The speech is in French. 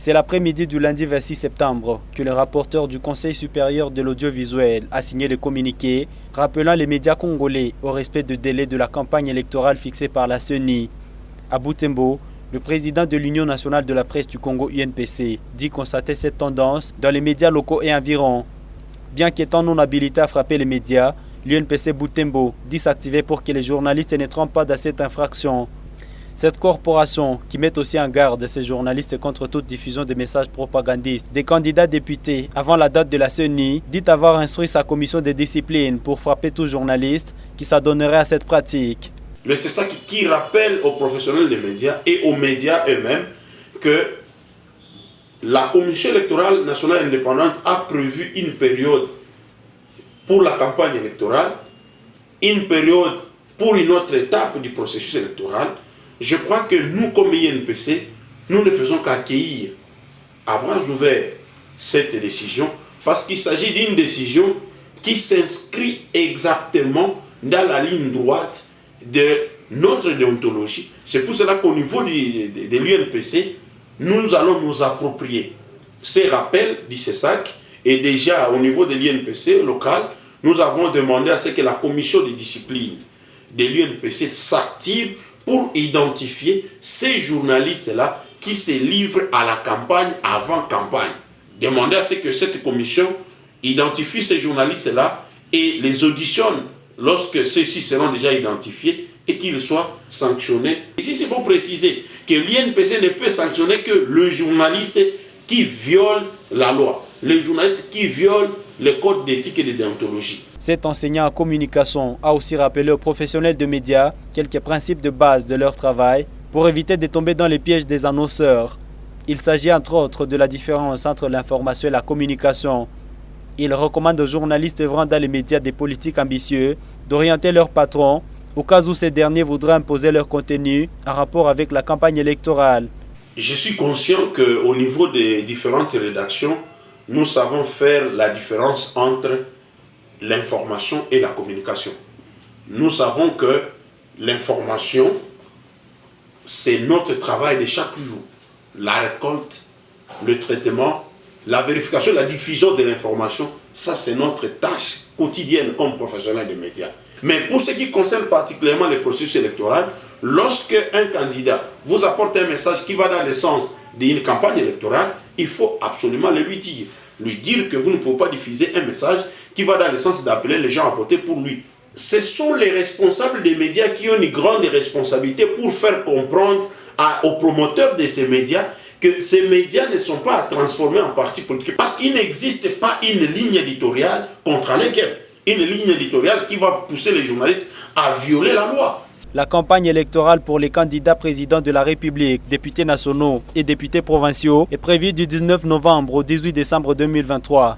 C'est l'après-midi du lundi 26 septembre que le rapporteur du Conseil supérieur de l'audiovisuel a signé le communiqué rappelant les médias congolais au respect du délai de la campagne électorale fixée par la CENI. À Butembo, le président de l'Union nationale de la presse du Congo UNPC dit constater cette tendance dans les médias locaux et environs. Bien qu'étant non habilité à frapper les médias, l'UNPC Butembo dit s'activer pour que les journalistes ne trompent pas dans cette infraction. Cette corporation, qui met aussi en garde ces journalistes contre toute diffusion de messages propagandistes des candidats députés avant la date de la CENI, dit avoir instruit sa commission de discipline pour frapper tout journaliste qui s'adonnerait à cette pratique. Le CESAC qui rappelle aux professionnels des médias et aux médias eux-mêmes que la Commission électorale nationale indépendante a prévu une période pour la campagne électorale, une période pour une autre étape du processus électoral. Je crois que nous, comme INPC, nous ne faisons qu'accueillir à bras ouverts cette décision parce qu'il s'agit d'une décision qui s'inscrit exactement dans la ligne droite de notre déontologie. C'est pour cela qu'au niveau de l'UNPC, nous allons nous approprier ces rappels du CESAC et déjà au niveau de l'UNPC local, nous avons demandé à ce que la commission de discipline de l'UNPC s'active pour identifier ces journalistes-là qui se livrent à la campagne avant campagne. Demander à ce que cette commission identifie ces journalistes-là et les auditionne lorsque ceux-ci seront déjà identifiés et qu'ils soient sanctionnés. Ici, il faut préciser que l'INPC ne peut sanctionner que le journaliste qui viole la loi, le journaliste qui viole le code d'éthique et de déontologie. Cet enseignant en communication a aussi rappelé aux professionnels de médias quelques principes de base de leur travail pour éviter de tomber dans les pièges des annonceurs. Il s'agit entre autres de la différence entre l'information et la communication. Il recommande aux journalistes œuvrant dans les médias des politiques ambitieux d'orienter leurs patrons au cas où ces derniers voudraient imposer leur contenu en rapport avec la campagne électorale. Je suis conscient qu'au niveau des différentes rédactions, nous savons faire la différence entre l'information et la communication. Nous savons que l'information, c'est notre travail de chaque jour. La récolte, le traitement, la vérification, la diffusion de l'information, ça c'est notre tâche quotidienne comme professionnel des médias. Mais pour ce qui concerne particulièrement les processus électoraux, lorsque un candidat vous apporte un message qui va dans le sens d'une campagne électorale, il faut absolument le lui dire. Lui dire que vous ne pouvez pas diffuser un message qui va dans le sens d'appeler les gens à voter pour lui. Ce sont les responsables des médias qui ont une grande responsabilité pour faire comprendre aux promoteurs de ces médias que ces médias ne sont pas à transformer en parti politique. Parce qu'il n'existe pas une ligne éditoriale contre laquelle, une ligne éditoriale qui va pousser les journalistes à violer la loi. La campagne électorale pour les candidats présidents de la République, députés nationaux et députés provinciaux est prévue du 19 novembre au 18 décembre 2023.